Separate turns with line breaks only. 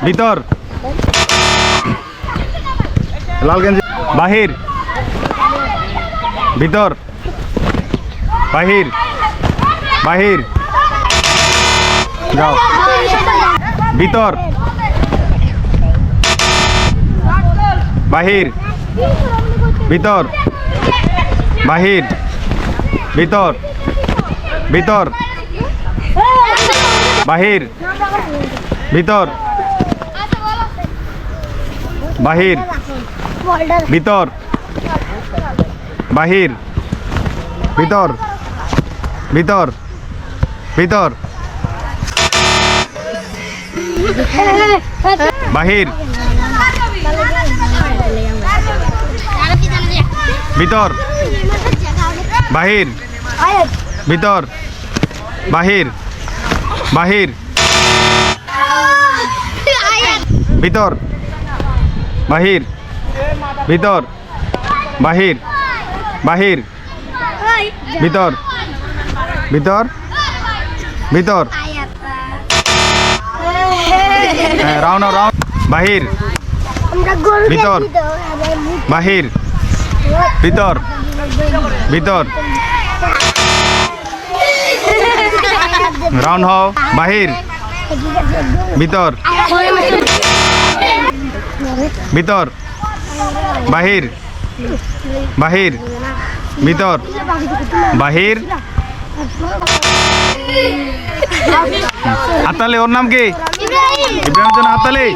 ভিতর লাল গেঞ্জি বাহির ভিতর বাহির বাহির যাও ভিতর বাহির ভিতর বাহির ভিতর ভিতর বাহির ভিতর বাহির ভিতর বাহির ভিতর ভিতর ভিতর বাহির ভিতর বাহির ভিতর বাহির বাহির ভিতর বাহির ভিতর বাহির বাহির ভিতর ভিতর ভিতর রাউন্ড রাউন্ড বাহির ভিতর বাহির ভিতর ভিতর রাউন্ড হও বাহির ভিতর ভিতর বাহির বাহির ভিতর বাহির হাততালি ওর নাম কি ইব্রাহিমের জন্য হাততালি